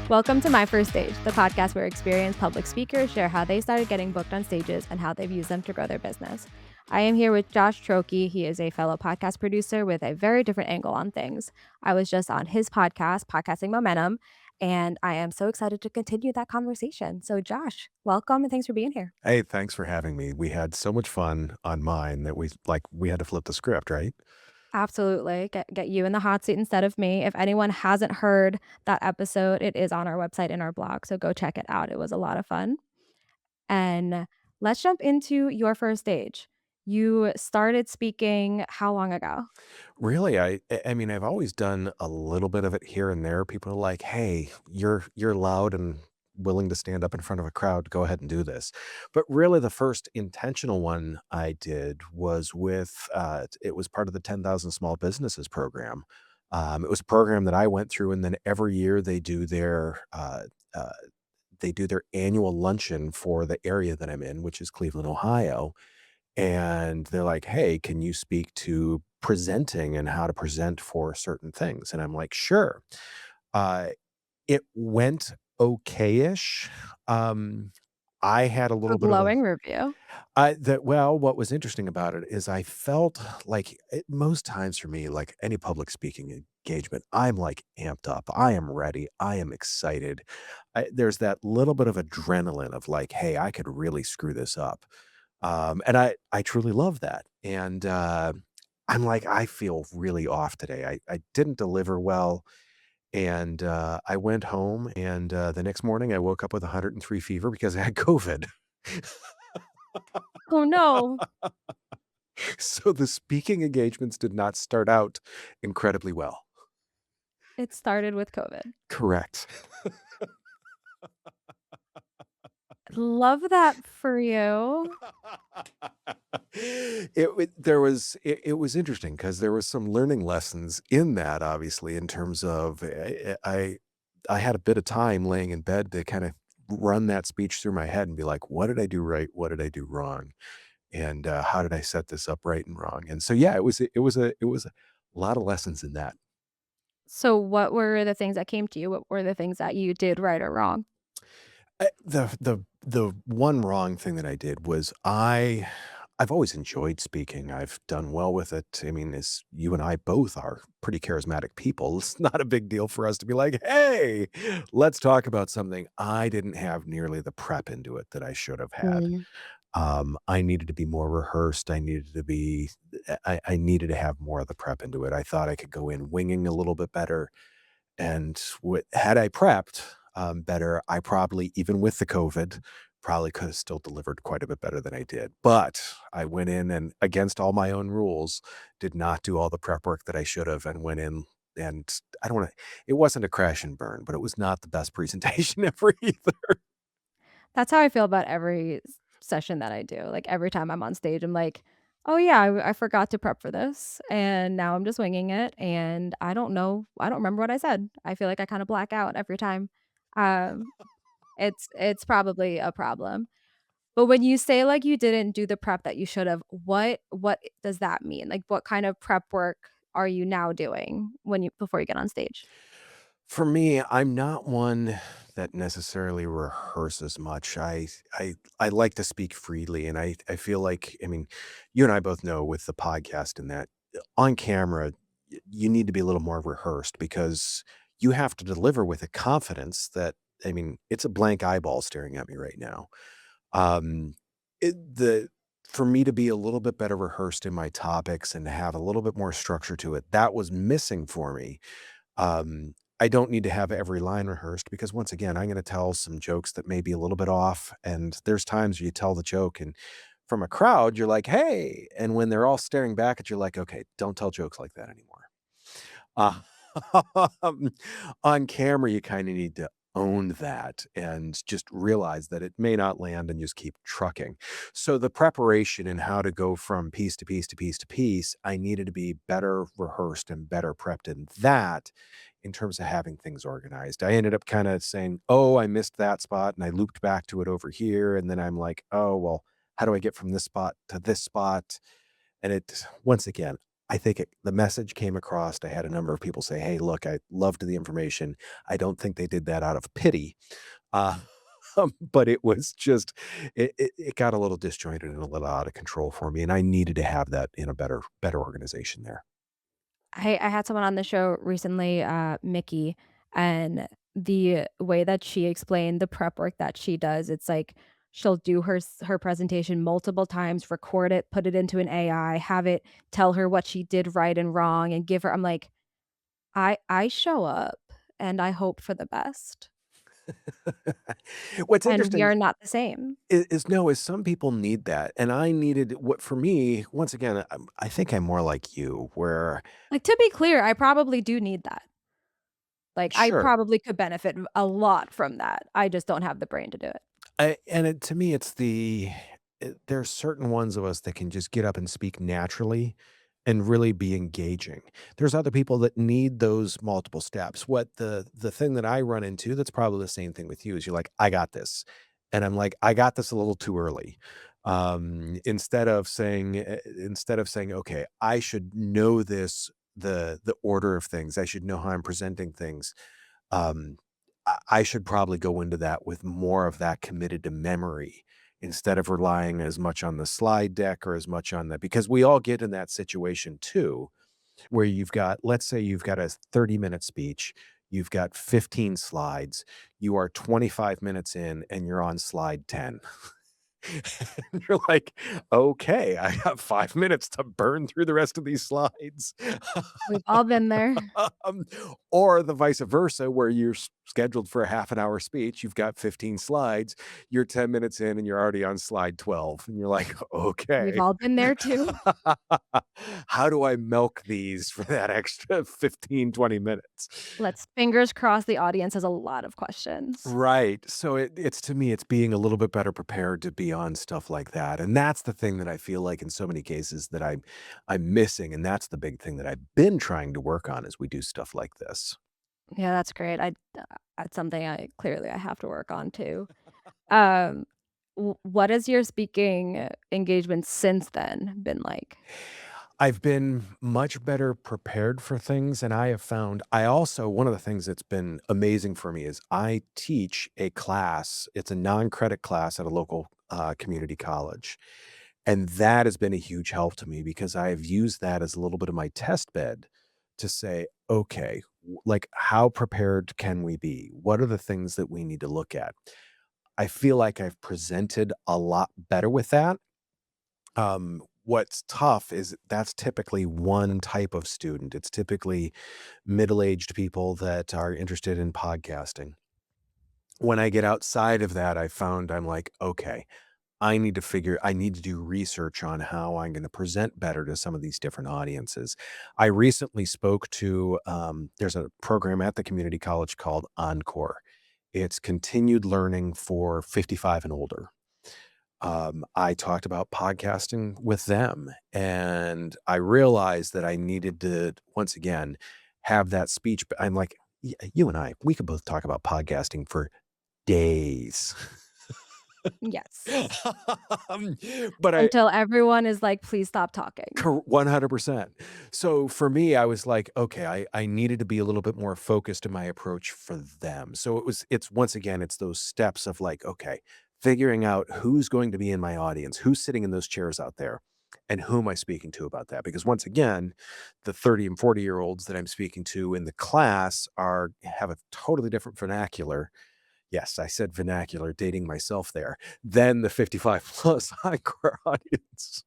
Welcome to My First Stage, the podcast where experienced public speakers share how they started getting booked on stages and how they've used them to grow their business. I am here with Josh Troche. He is a fellow podcast producer with a very different angle on things. I was just on his podcast, Podcasting Momentum, and I am so excited to continue that conversation. So, Josh, welcome and thanks for being here. Hey, thanks for having me. We had so much fun on mine that we had to flip the script, right? Absolutely. Get you in the hot seat instead of me. If anyone hasn't heard that episode, it is on our website and our blog. So go check it out. It was a lot of fun. And let's jump into your first stage. You started speaking how long ago? Really, I mean, I've always done a little bit of it here and there. People are like, "Hey, you're loud and willing to stand up in front of a crowd. Go ahead and do this." But really, the first intentional one I did was with it was part of the 10,000 Small Businesses program. It was a program that I went through, and then every year uh, they do their annual luncheon for the area that I'm in, which is Cleveland, Ohio. And they're like, "Hey, can you speak to presenting and how to present for certain things?" And I'm like, "Sure." Uh, it went okay-ish. Um, I had a A little bit of a glowing review. what was interesting about it is I felt like most times for me, like any public speaking engagement, I'm like amped up. I am ready. I am excited. There's that little bit of adrenaline of like, hey, I could really screw this up. And I truly love that. And I'm like, I feel really off today. I didn't deliver well. And I went home, and the next morning I woke up with 103 fever because I had COVID. Oh no, So the speaking engagements did not start out incredibly well. it started with COVID. Correct. Love that for you. It was interesting because there was some learning lessons in that, obviously, in terms of I had a bit of time laying in bed to kind of run that speech through my head and be like, "What did I do right? What did I do wrong? And how did I set this up right and wrong?" And so, yeah, it was a lot of lessons in that. So what were the things that came to you? What were the things that you did right or wrong? The one wrong thing that I did was I've always enjoyed speaking. I've done well with it. I mean, as you and I both are pretty charismatic people, it's not a big deal for us to be like, "Hey, let's talk about something." I didn't have nearly the prep into it that I should have had. Mm. I needed to be more rehearsed. I needed to have more of the prep into it. I thought I could go in winging a little bit better, and had I prepped, better, I probably, even with the COVID, probably could have still delivered quite a bit better than I did. But I went in and against all my own rules, did not do all the prep work that I should have and went in and I don't wanna it wasn't a crash and burn, but it was not the best presentation ever either. That's how I feel about every session that I do. Like every time I'm on stage, I'm like, oh yeah, I forgot to prep for this. And now I'm just winging it. And I don't know. I don't remember what I said. I feel like I kind of black out every time. Um, it's probably a problem. But when you say like you didn't do the prep that you should have, what does that mean? Like what kind of prep work are you now doing when you before you get on stage? For me, I'm not one that necessarily rehearses much. I like to speak freely, and I feel like I mean, you and I both know with the podcast and that on camera, you need to be a little more rehearsed because you have to deliver with a confidence that I mean, it's a blank eyeball staring at me right now. Um, the for me to be a little bit better rehearsed in my topics and to have a little bit more structure to it, that was missing for me. I don't need to have every line rehearsed because once again, I'm gonna tell some jokes that may be a little bit off, and there's times where you tell the joke and from a crowd, you're like, "Hey," and when they're all staring back at you like, "Okay, don't tell jokes like that anymore." Uh, on camera, you kinda need to own that and just realize that it may not land and just keep trucking. So the preparation and how to go from piece to piece to piece to piece, I needed to be better rehearsed and better prepped in that in terms of having things organized. I ended up kinda saying, "Oh, I missed that spot," and I looped back to it over here, and then I'm like, "Oh, well, how do I get from this spot to this spot?" And it once again, I think the message came across. I had a number of people say, "Hey, look, I loved the information." I don't think they did that out of pity, uh, but it was just it got a little disjointed and a little out of control for me, and I needed to have that in a better organization there. I had someone on the show recently, Mickey, and the way that she explained the prep work that she does, it's like she'll do her presentation multiple times, record it, put it into an AI, have it tell her what she did right and wrong, and give her I'm like, I show up and I hope for the best, What's and we interesting are not the same. is no, is some people need that, and I needed what for me, once again, I think I'm more like you, where Like, to be clear, I probably do need that. Like, I sure, probably could benefit a lot from that. I just don't have the brain to do it. to me, it's there's certain ones of us that can just get up and speak naturally and really be engaging. There's other people that need those multiple steps. What the thing that I run into that's probably the same thing with you is you're like, "I got this." And I'm like, "I got this a little too early." Instead of saying, "Okay, I should know this, the order of things. I should know how I'm presenting things." Um, I should probably go into that with more of that committed to memory instead of relying as much on the slide deck or as much on that because we all get in that situation too, where let's say you've got a 30-minute speech, you've got 15 slides, you are 25 minutes in and you're on slide 10. And you're like, "Okay, I have 5 minutes to burn through the rest of these slides." We've all been there. Um, or the vice versa, where you're scheduled for a half an hour speech, you've got 15 slides, you're 10 minutes in and you're already on slide 12, and you're like, We've "Okay. all been there too. How do I milk these for that extra 15, 20 minutes?" Let's fingers crossed the audience has a lot of questions. Right. So it's to me, it's being a little bit better prepared to be on stuff like that. And that's the thing that I feel like in so many cases that I'm missing. And that's the big thing that I've been trying to work on as we do stuff like this. Yeah, that's great. That's something I have to work on too. Um, what has your speaking engagement since then been like? I've been much better prepared for things, and I have found I also one of the things that's been amazing for me is I teach a class. It's a non-credit class at a local, community college, and that has been a huge help to me because I have used that as a little bit of my test bed to say, "Okay, like, how prepared can we be? What are the things that we need to look at?" I feel like I've presented a lot better with that. What's tough is that's typically one type of student. It's typically middle-aged people that are interested in podcasting. When I get outside of that, I found I'm like, okay, I need to do research on how I'm going to present better to some of these different audiences. I recently spoke to, there's a program at the community college called Encore. It's continued learning for 55 and older. I talked about podcasting with them, and I realized that I needed to, once again, have that speech. I'm like, You and I, we could both talk about podcasting for days." Yes. Um, but I Until everyone is like, "Please stop talking." 100%. So for me, I was like, okay, I needed to be a little bit more focused in my approach for them. So it's once again, it's those steps of like, okay, figuring out who's going to be in my audience, who's sitting in those chairs out there, and who am I speaking to about that? Because once again, the 30 and 40-year-olds that I'm speaking to in the class have a totally different vernacular. Yes, I said vernacular, dating myself there, than the 55 plus hardcore audience.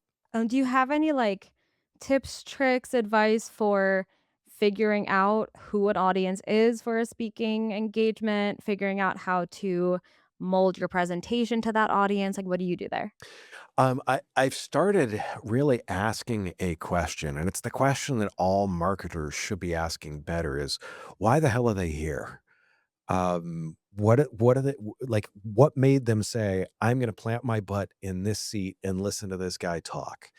Do you have any, like, tips, tricks, advice for figuring out who an audience is for a speaking engagement, figuring out how to mold your presentation to that audience? Like, what do you do there? I've started really asking a question, and it's the question that all marketers should be asking better is, why the hell are they here? What are they like? What made them say, "I'm going to plant my butt in this seat and listen to this guy talk"?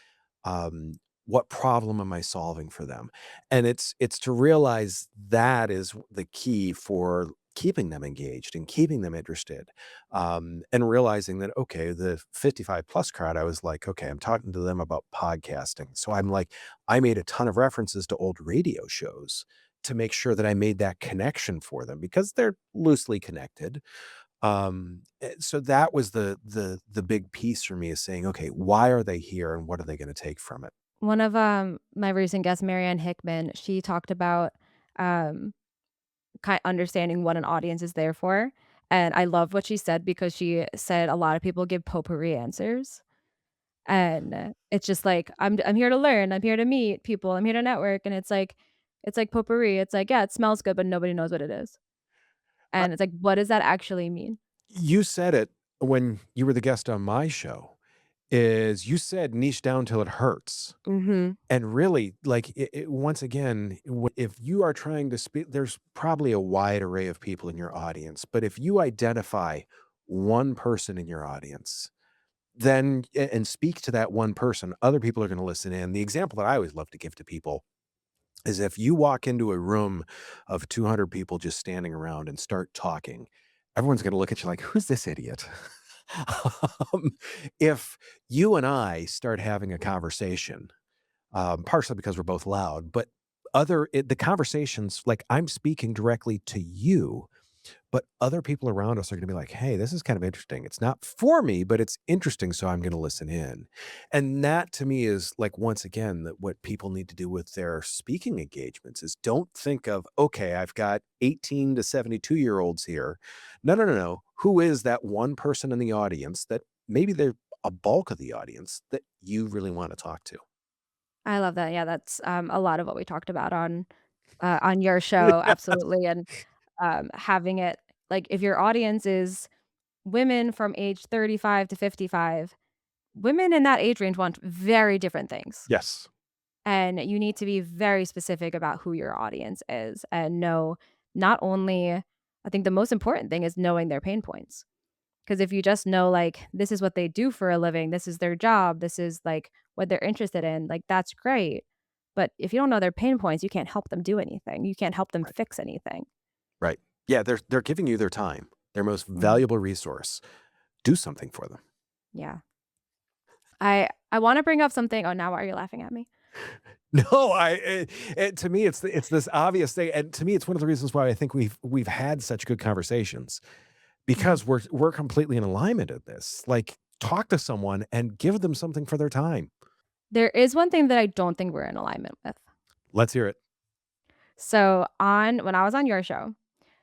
What problem am I solving for them? And it's to realize that is the key for keeping them engaged and keeping them interested, and realizing that, okay, the 55 plus crowd, I was like, okay, I'm talking to them about podcasting. So I'm like, I made a ton of references to old radio shows to make sure that I made that connection for them because they're loosely connected. So that was the big piece for me is saying, okay, why are they here and what are they going to take from it? One of, my recent guests, Marianne Hickman, she talked about, um, understanding what an audience is there for, and I love what she said because she said a lot of people give potpourri answers, and it's just like, I'm here to learn, I'm here to meet people, I'm here to network," and it's like potpourri, it's like, yeah, it smells good, but nobody knows what it is, Uh, and it's like, what does that actually mean? you said it when you were the guest on my show. Is you said niche down till it hurts. Mhm. And really, like, once again, if you are trying to speak, there's probably a wide array of people in your audience. But if you identify one person in your audience, then and speak to that one person, other people are going to listen in. The example that I always love to give to people is if you walk into a room of 200 people just standing around and start talking, everyone's going to look at you like, who's this idiot? um, if you and I start having a conversation, partially because we're both loud, but the conversations, like I'm speaking directly to you, but other people around us are going to be like, hey, this is kind of interesting. It's not for me, but it's interesting. So I'm going to listen in. And that to me is like, once again, that what people need to do with their speaking engagements is don't think of, okay, I've got 18 to 72-year-olds here. No, no, no, no. Who is that one person in the audience that maybe they're a bulk of the audience that you really want to talk to? I love that, yeah, that's, a lot of what we talked about on your show, absolutely, and, having it like, if your audience is women from age 35 to 55, women in that age range want very different things, Yes. and you need to be very specific about who your audience is and know not only I think the most important thing is knowing their pain points. Because if you just know, like, this is what they do for a living, this is their job, this is, like, what they're interested in, like, that's great. But if you don't know their pain points, you can't help them do anything. You can't help them Right. fix anything. Right. Yeah, they're giving you their time, their most Mhm. valuable resource. Do something for them. Yeah. I wanna bring up something oh, now why are you laughing at me? No, to me, it's this obvious thing, and to me, it's one of the reasons why I think we've had such good conversations Mhm. because we're completely in alignment at this. Like, talk to someone and give them something for their time. There is one thing that I don't think we're in alignment with. Let's hear it. So, on when I was on your show,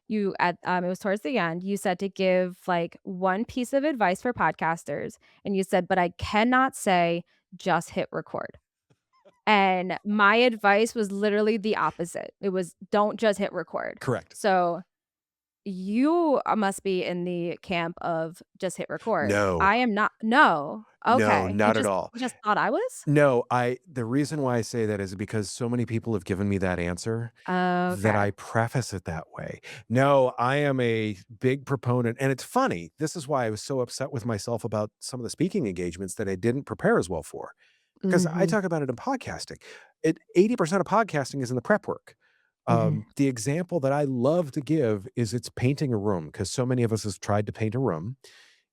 you at it was towards the end, you said to give, like, one piece of advice for podcasters, and you said, "But I cannot say, 'Just hit record.'" And my advice was literally the opposite. It was, "Don't just hit record." Correct. So, you, must be in the camp of just hit record. No, I am not No. no, Okay. not at all. You just thought I was? No, the reason why I say that is because so many people have given me that answer that Okay. I preface it that way. No, I am a big proponent, and it's funny. This is why I was so upset with myself about some of the speaking engagements that I didn't prepare as well for. Because I Mhm. talk about it in podcasting. 80% of podcasting is in the prep work. Mhm. The example that I love to give is it's painting a room because so many of us have tried to paint a room.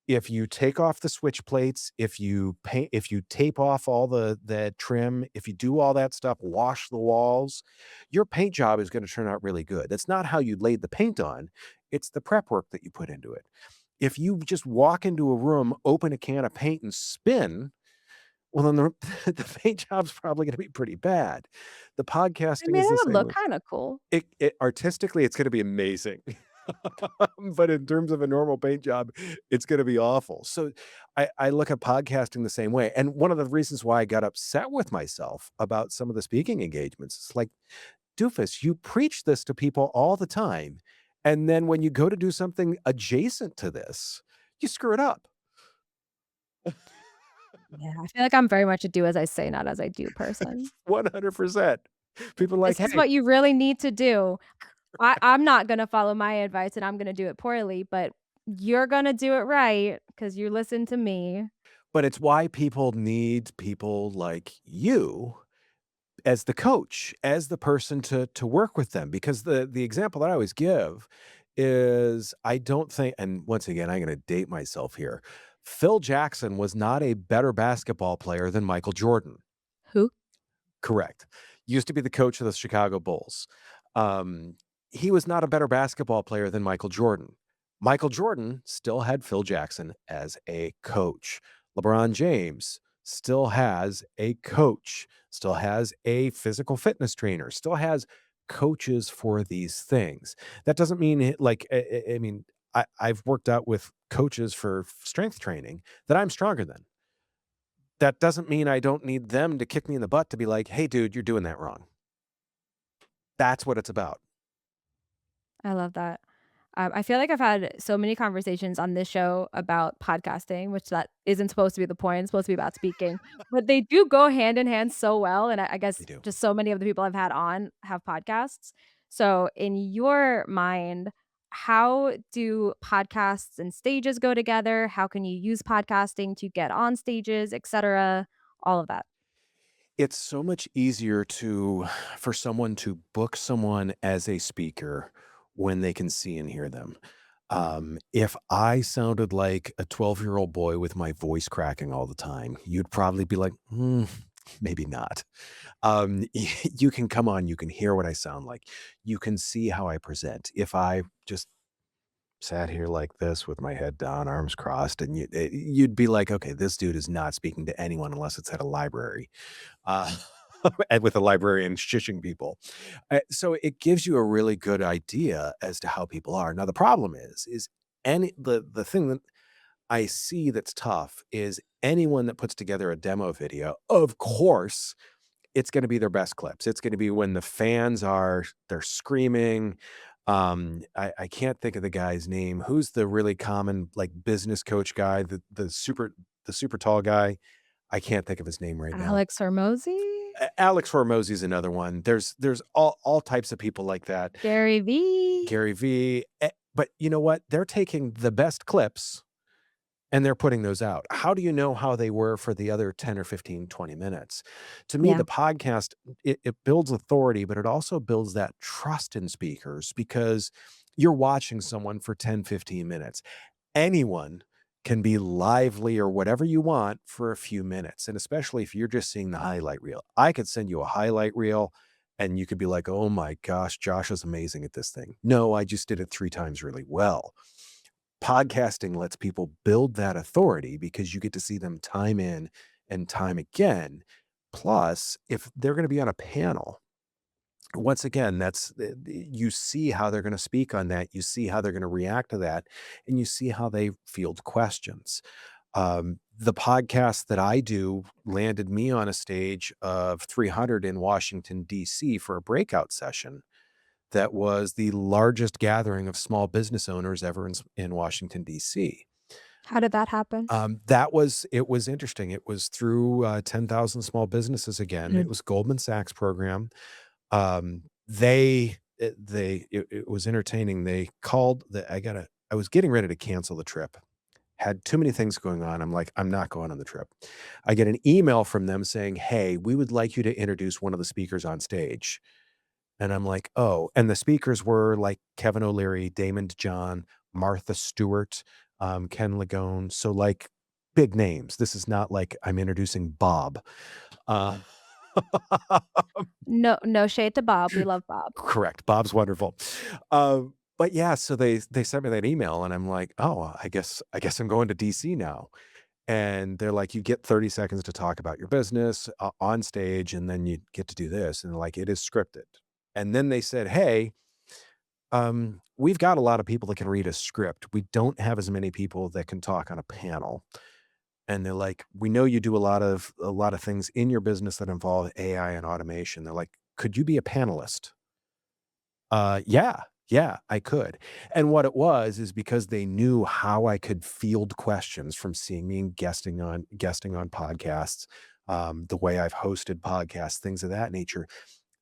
If you take off the switch plates, if you tape off all the trim, if you do all that stuff, wash the walls, your paint job is gonna turn out really good. That's not how you laid the paint on, it's the prep work that you put into it. If you just walk into a room, open a can of paint, and spin, well, then the the paint job's probably gonna be pretty bad. The I podcasting mean, is it the would same look way. kinda cool. It artistically, it's gonna be amazing. But in terms of a normal paint job, it's gonna be awful. So, I look at podcasting the same way, and one of the reasons why I got upset with myself about some of the speaking engagements, it's like, "Doofus, you preach this to people all the time, and then when you go to do something adjacent to this, you screw it up." Yeah, I feel like I'm very much a do as I say, not as I do person. 100%. People are This like, is "Hey." what you really need to do. I'm not gonna follow my advice, and I'm gonna do it poorly, but you're gonna do it right because you listen to me. But it's why people need people like you as the coach, as the person to work with them, because the example that I always give is I don't think, and once again, I'm gonna date myself here. Phil Jackson was not a better basketball player than Michael Jordan. Who? Correct. Used to be the coach of the Chicago Bulls. Um, he was not a better basketball player than Michael Jordan. Michael Jordan still had Phil Jackson as a coach. LeBron James still has a coach, still has a physical fitness trainer, still has coaches for these things. That doesn't mean I mean, I've worked out with coaches for strength training that I'm stronger than. That doesn't mean I don't need them to kick me in the butt to be like, "Hey, dude, you're doing that wrong." That's what it's about. I love that. I feel like I've had so many conversations on this show about podcasting, which that isn't supposed to be the point, it's supposed to be about speaking, but they do go hand in hand so well, and I They guess do. just so many of the people I've had on have podcasts. So in your mind, how do podcasts and stages go together? How can you use podcasting to get on stages, etcetera? All of that. It's so much easier to for someone to book someone as a speaker when they can see and hear them. If I sounded like a 12-year-old boy with my voice cracking all the time, you'd probably be like, maybe not." You can come on, you can hear what I sound like. You can see how I present. If I just sat here like this with my head down, arms crossed, and you'd be like, "Okay, this dude is not speaking to anyone unless it's at a library." Uh, and with a librarian shushing people. So it gives you a really good idea as to how people are. Now the problem is any the thing that I see that's tough is anyone that puts together a demo video, of course, it's gonna be their best clips. It's gonna be when the fans are they're screaming. I can't think of the guy's name. Who's the really common, like, business coach guy, the super tall guy? I can't think of his name right now. Alex Hormozy? Alex Hormozy is another one. There's all types of people like that. Gary Vee? Gary Vee, but you know what? They're taking the best clips and they're putting those out. How do you know how they were for the other 10 or 15, 20 minutes? To me, Yeah. the podcast, it builds authority, but it also builds that trust in speakers because you're watching someone for 10, 15 minutes. Anyone can be lively or whatever you want for a few minutes, and especially if you're just seeing the highlight reel. I could send you a highlight reel and you could be like, "Oh my gosh, Josh is amazing at this thing." No, I just did it 3 times really well. Podcasting lets people build that authority because you get to see them time in and time again. Plus, if they're gonna be on a panel, once again, that's you see how they're gonna speak on that, you see how they're gonna react to that, and you see how they field questions. The podcast that I do landed me on a stage of 300 in Washington, DC for a breakout session that was the largest gathering of small business owners ever in Washington, DC. How did that happen? It was interesting. It was through 10,000 small businesses again. It Mhm. was Goldman Sachs program. It was entertaining. They called the I was getting ready to cancel the trip. Had too many things going on. I'm like, I'm not going on the trip. I get an email from them saying, "Hey, we would like you to introduce one of the speakers on stage." And I'm like, "Oh," and the speakers were like Kevin O'Leary, Damon John, Martha Stewart, Ken Lagone, so, like, big names. This is not like I'm introducing Bob. Uh No shade to Bob, we love Bob. Correct, Bob's wonderful. But yeah, so they sent me that email, and I'm like, "Oh, I guess I'm going to DC now." And they're like, "You get 30 seconds to talk about your business, on stage, and then you get to do this." And they're like, "It is scripted." And then they said, "Hey, we've got a lot of people that can read a script. We don't have as many people that can talk on a panel." And they're like, "We know you do a lot of things in your business that involve AI and automation." They're like, "Could you be a panelist?" Yeah, yeah, I could. And what it was is because they knew how I could field questions from seeing me and guesting on podcasts, the way I've hosted podcasts, things of that nature.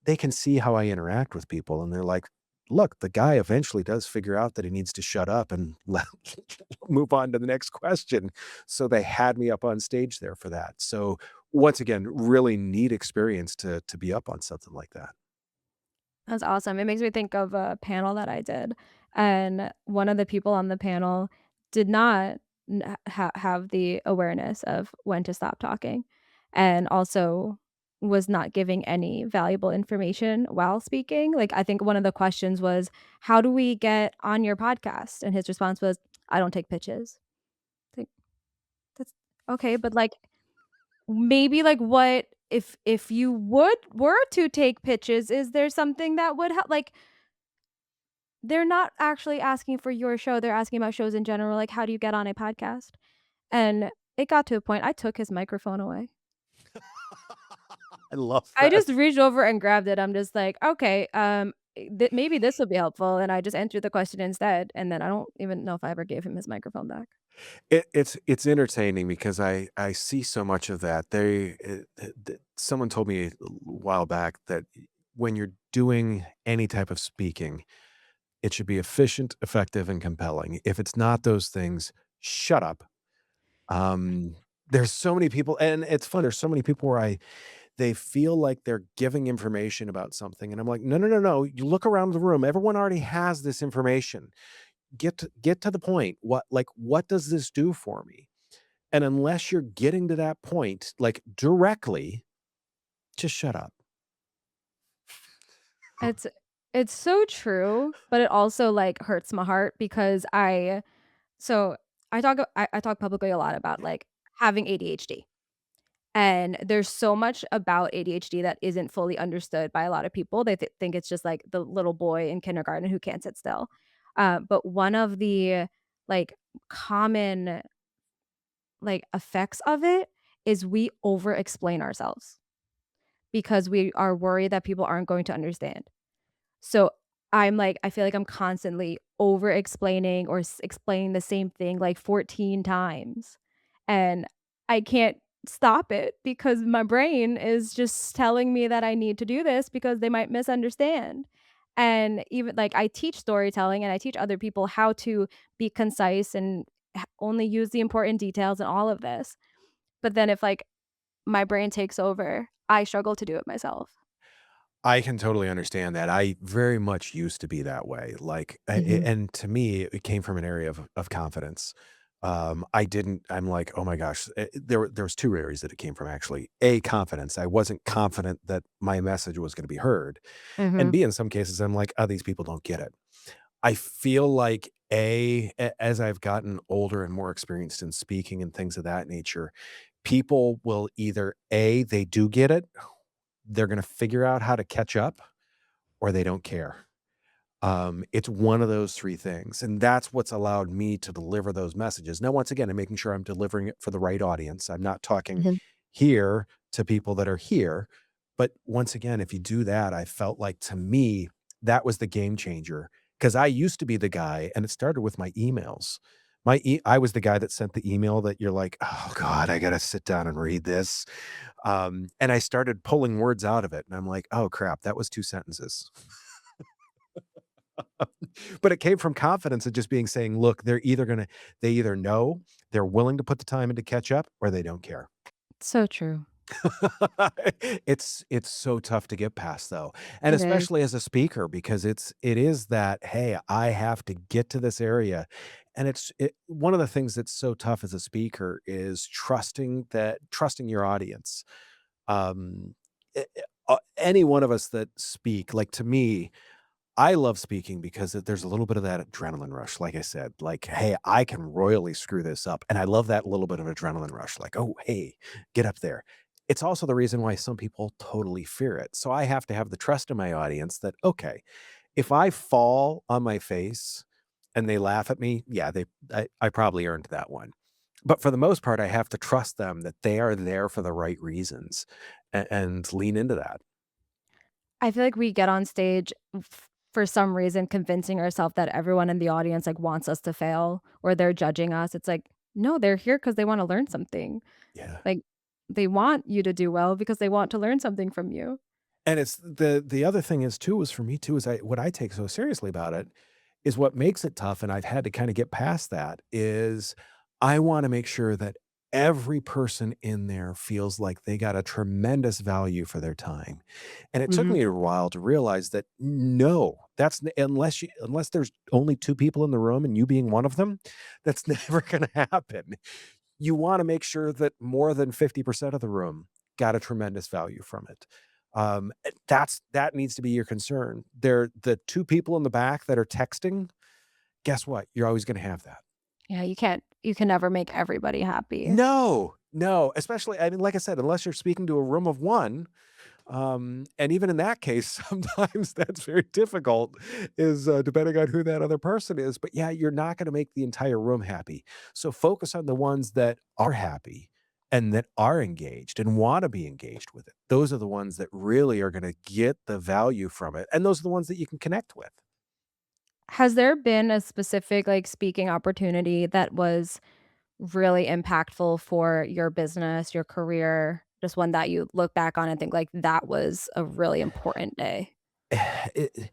They can see how I interact with people, and they're like, "Look, the guy eventually does figure out that he needs to shut up and move on to the next question." So they had me up on stage there for that. So once again, really neat experience to be up on something like that. That's awesome. It makes me think of a panel that I did, and one of the people on the panel did not have the awareness of when to stop talking, and also was not giving any valuable information while speaking. Like, I think one of the questions was, "How do we get on your podcast?" And his response was, "I don't take pitches." Like, that's okay, but, like, maybe, like, what if you were to take pitches, is there something that would help? Like, they're not actually asking for your show, they're asking about shows in general, like, "How do you get on a podcast?" And it got to a point I took his microphone away. I love I that. just reached over and grabbed it, I'm just like, "Okay, maybe this will be helpful," and I just answered the question instead, and then I don't even know if I ever gave him his microphone back. It's entertaining because I see so much of that. Someone told me a while back that when you're doing any type of speaking, it should be efficient, effective, and compelling. If it's not those things, shut up. Um, there's so many people, and it's fun. There's so many people where they feel like they're giving information about something, and I'm like, no, no, no, no. You look around the room. Everyone already has this information. Get to the point. What does this do for me? And unless you're getting to that point, like, directly, just shut up. It's it's so true, but it also, like, hurts my heart because so I talk publicly a lot about, like, having ADHD. And there's so much about ADHD that isn't fully understood by a lot of people. They think it's just like the little boy in kindergarten who can't sit still. But one of the like common like effects of it is we over explain ourselves because we are worried that people aren't going to understand. So, I'm like I feel like I'm constantly over explaining or explaining the same thing like 14 times, and I can't stop it because my brain is just telling me that I need to do this because they might misunderstand. And even like I teach storytelling and I teach other people how to be concise and only use the important details and all of this. But then if like my brain takes over, I struggle to do it myself. I can totally understand that. I very much used to be that way. Like, Mhm. and to me, it came from an area of confidence. I didn't. I'm like, oh my gosh. There was two areas that it came from actually. A, confidence. I wasn't confident that my message was going to be heard, and Mhm. B, in some cases, I'm like, oh, these people don't get it. I feel like as I've gotten older and more experienced in speaking and things of that nature, people will either A, they do get it, they're gonna figure out how to catch up, or they don't care. It's one of those 3 things, and that's what's allowed me to deliver those messages. Now, once again, I'm making sure I'm delivering it for the right audience. I'm not talking Mhm. here to people that are here, but once again, if you do that, I felt like to me, that was the game changer because I used to be the guy and it started with my emails. I was the guy that sent the email that you're like, "Oh god, I gotta sit down and read this." And I started pulling words out of it, and I'm like, "Oh crap, that was 2 sentences." But it came from confidence of just being saying, "Look, they either know, they're willing to put the time in to catch up, or they don't care." So true. It's so tough to get past though, and It is. especially as a speaker because it is that, "Hey, I have to get to this area," and one of the things that's so tough as a speaker is trusting your audience. Um, any one of us that speak, like, to me, I love speaking because there's a little bit of that adrenaline rush, like I said, like, "Hey, I can royally screw this up," and I love that little bit of adrenaline rush, like, "Oh, hey, get up there." It's also the reason why some people totally fear it, so I have to have the trust in my audience that, okay, if I fall on my face and they laugh at me, yeah, I probably earned that one. But for the most part, I have to trust them that they are there for the right reasons and lean into that. I feel like we get on stage for some reason convincing ourselves that everyone in the audience, like, wants us to fail or they're judging us. It's like, no, they're here because they wanna learn something. Yeah. Like, they want you to do well because they want to learn something from you. And it's the other thing is too is for me too is what I take so seriously about it is what makes it tough, and I've had to kinda get past that, is I wanna make sure that every person in there feels like they got a tremendous value for their time. And it took Mhm. me a while to realize that no, unless there's only 2 people in the room and you being one of them, that's never gonna happen. You wanna make sure that more than 50% of the room got a tremendous value from it. That needs to be your concern. The 2 people in the back that are texting, guess what? You're always gonna have that. Yeah, you can never make everybody happy. No, no, especially, I mean, like I said, unless you're speaking to a room of 1, and even in that case, sometimes that's very difficult is, depending on who that other person is, but yeah, you're not gonna make the entire room happy. So focus on the ones that are happy and that are engaged and wanna be engaged with it. Those are the ones that really are gonna get the value from it, and those are the ones that you can connect with. Has there been a specific, like, speaking opportunity that was really impactful for your business, your career, just one that you look back on and think, like, "That was a really important day?" It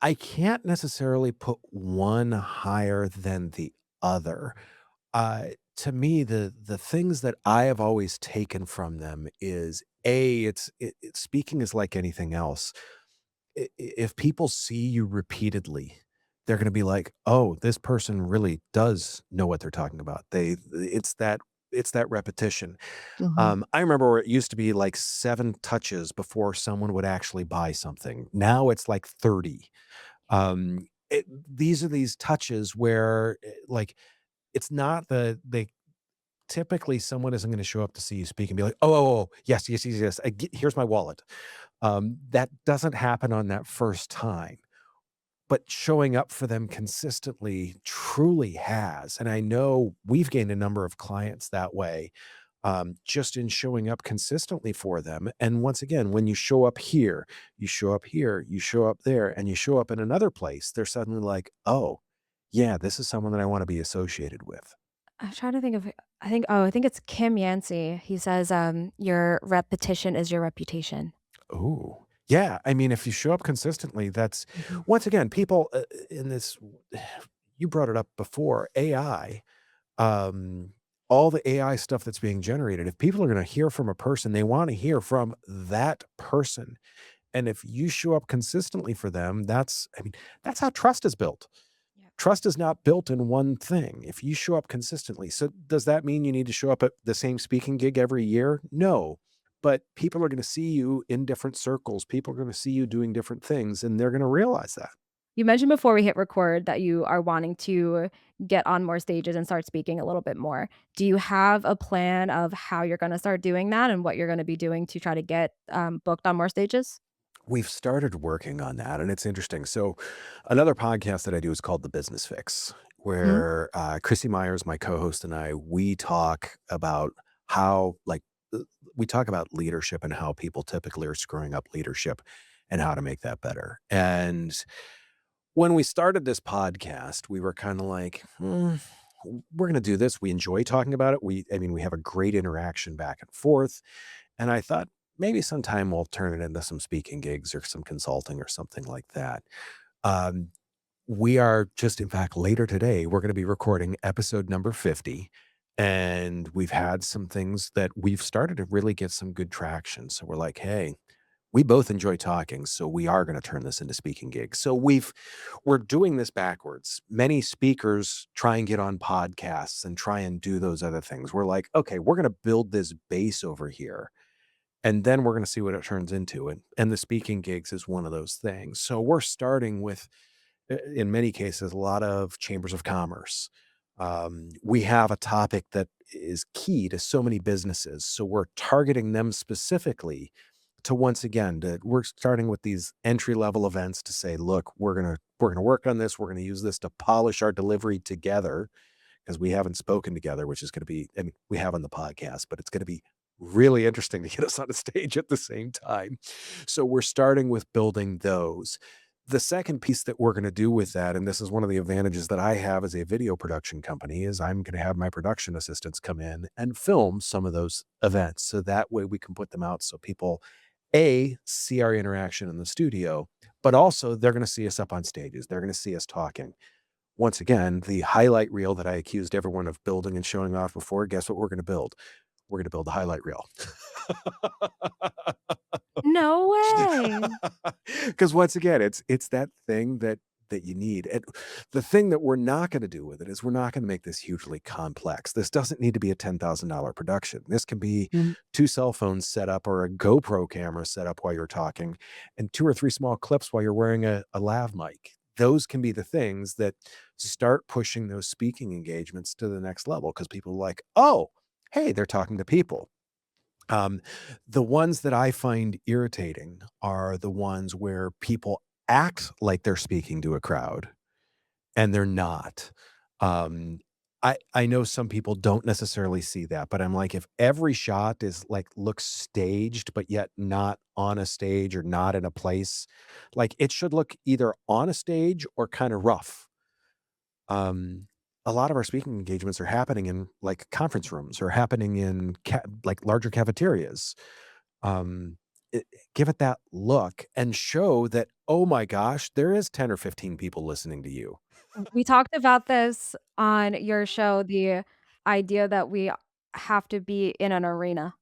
I can't necessarily put one higher than the other. To me, the things that I have always taken from them is A, speaking is like anything else. If people see you repeatedly, they're gonna be like, "Oh, this person really does know what they're talking about." It's that repetition. Mhm. I remember where it used to be like 7 touches before someone would actually buy something. Now it's like 30. These are these touches where, like, it's not the they typically, someone isn't gonna show up to see you speak and be like, "Oh, oh, oh, yes, yes, yes, yes, here's my wallet." That doesn't happen on that first time, but showing up for them consistently truly has, and I know we've gained a number of clients that way, just in showing up consistently for them, and once again, when you show up here, you show up here, you show up there, and you show up in another place, they're suddenly like, "Oh, yeah, this is someone that I wanna be associated with." I'm trying to think of I think it's Kim Yancey. He says, "Your repetition is your reputation." Ooh. Yeah, I mean, if you show up consistently, that's Mhm. once again, people, in this you brought it up before, AI, um, all the AI stuff that's being generated, if people are gonna hear from a person, they wanna hear from that person, and if you show up consistently for them, that's how trust is built. Yep. Trust is not built in one thing. If you show up consistently, so does that mean you need to show up at the same speaking gig every year? No. But people are going to see you in different circles. People are going to see you doing different things and they're going to realize that. You mentioned before we hit record that you are wanting to get on more stages and start speaking a little bit more. Do you have a plan of how you're gonna start doing that and what you're gonna be doing to try to get, booked on more stages? We've started working on that and it's interesting. So, another podcast that I do is called The Business Fix, Mhm. where Chrissy Myers, my co host, and we talk about how, we talk about leadership and how people typically are screwing up leadership and how to make that better. And when we started this podcast, we were kinda like, we're gonna do this." We enjoy talking about it. We have a great interaction back and forth, and I thought, maybe sometime we'll turn it into some speaking gigs or some consulting or something like that. Um, we are just in fact, later today, we're gonna be recording episode number 50, and we've had some things that we've started to really get some good traction, so we're like, "Hey, we both enjoy talking, so we are gonna turn this into speaking gigs." So we're doing this backwards. Many speakers try and get on podcasts and try and do those other things. We're like, "Okay, we're gonna build this base over here, and then we're gonna see what it turns into," and the speaking gigs is one of those things. So we're starting with, in many cases, a lot of chambers of commerce. We have a topic that is key to so many businesses, so we're targeting them specifically to once again, we're starting with these entry level events to say, look, we're gonna work on this. We're gonna use this to polish our delivery together because we haven't spoken together, which is gonna be, I mean, we have on the podcast, but it's gonna be really interesting to get us on a stage at the same time. So we're starting with building those. The second piece that we're going to do with that, and this is one of the advantages that I have as a video production company, is I'm going to have my production assistants come in and film some of those events. So that way we can put them out so people see our interaction in the studio, but also they're gonna see us up on stages, they're gonna see us talking. once again, the highlight reel that I accused everyone of building and showing off before, guess what we're going to build? We're going to build a highlight reel. No way. Because once again, it's that thing that you need. And the thing that we're not going to do with it is we're not going to make this hugely complex. This doesn't need to be a $10,000 production. This can be two cell phones set up or a GoPro camera set up while you're talking, and two or three small clips while you're wearing a lav mic. Those can be the things that start pushing those speaking engagements to the next level because people are like, oh, hey, they're talking to people. Um, the ones that I find irritating are the ones where people act like they're speaking to a crowd and they're not. Um, I know some people don't necessarily see that, but I'm like, if every shot is like looks staged, but yet not on a stage or not in a place, like it should look either on a stage or kind of rough. Um, a lot of our speaking engagements are happening in like conference rooms or happening in like larger cafeterias. um, Give it that look and show that, oh my gosh, there is 10 or 15 people listening to you. We talked about this on your show, the idea that we have to be in an arena.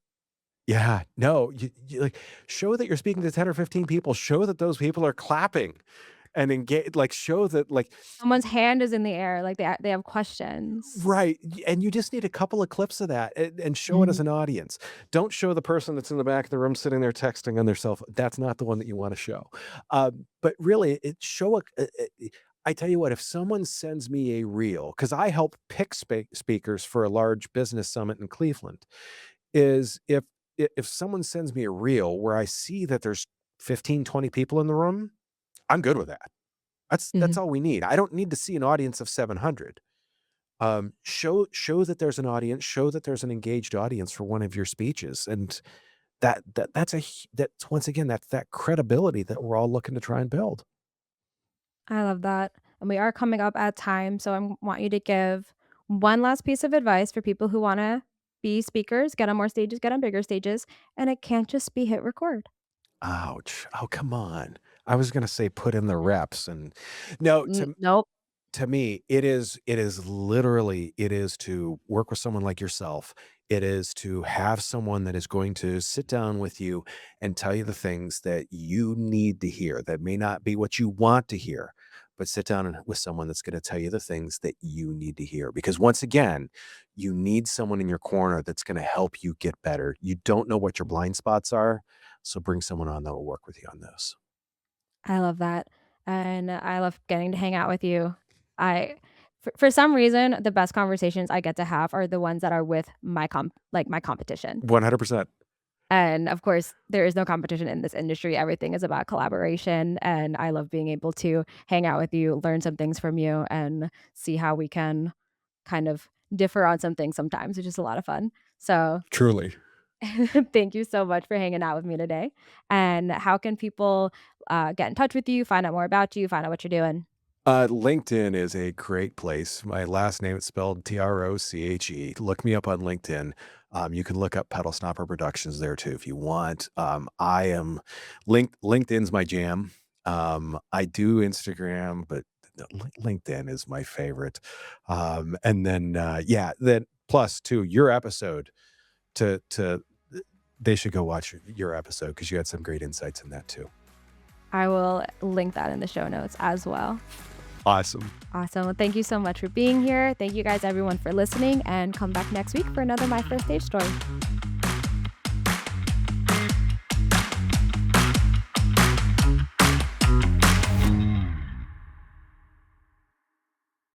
Yeah, no, you like show that you're speaking to 10 or 15 people, show that those people are clapping and engage, like show that like Someone's hand is in the air, like, they have questions. right, and you just need a couple of clips of that and show it as Mhm. an audience. Don't show the person that's in the back of the room sitting there texting on their cell phone. That's not the one that you wanna show. But really, it show I tell you what, if someone sends me a reel, because I help pick speakers for a large business summit in Cleveland, is if someone sends me a reel where I see that there's 15, 20 people in the room, I'm good with that. That's Mhm. all we need. I don't need to see an audience of 700. Show that there's an audience, show that there's an engaged audience for one of your speeches, and that's once again, that's that credibility that we're all looking to try and build. I love that, and we are coming up at time, so want you to give one last piece of advice for people who wanna be speakers, get on more stages, get on bigger stages, and it can't just be hit record. Ouch. Oh, come on. I was gonna say put in the reps and no, Nope. to me, it is literally it is to work with someone like yourself. It is to have someone that is going to sit down with you and tell you the things that you need to hear that may not be what you want to hear, but sit down with someone that's going to tell you the things that you need to hear. Because once again, you need someone in your corner that's going to help you get better. You don't know what your blind spots are, so bring someone on that will work with you on those. I love that, and I love getting to hang out with you. I for some reason, the best conversations I get to have are the ones that are with my competition. 100%. And, of course, there is no competition in this industry, everything is about collaboration, and I love being able to hang out with you, learn some things from you, and see how we can kind of differ on some things sometimes, which is a lot of fun. So, Truly. thank you so much for hanging out with me today, and how can people, get in touch with you, find out more about you, find out what you're doing? LinkedIn is a great place. My last name is spelled Troche. Look me up on LinkedIn. You can look up Pedal Snapper Productions there too if you want. I am LinkedIn's my jam. I do Instagram, but LinkedIn is my favorite. And then yeah, then plus too your episode to they should go watch your episode because you had some great insights in that too. I will link that in the show notes as well. Awesome. Awesome. Well, thank you so much for being here. Thank you guys, everyone, for listening, and come back next week for another My First Stage story.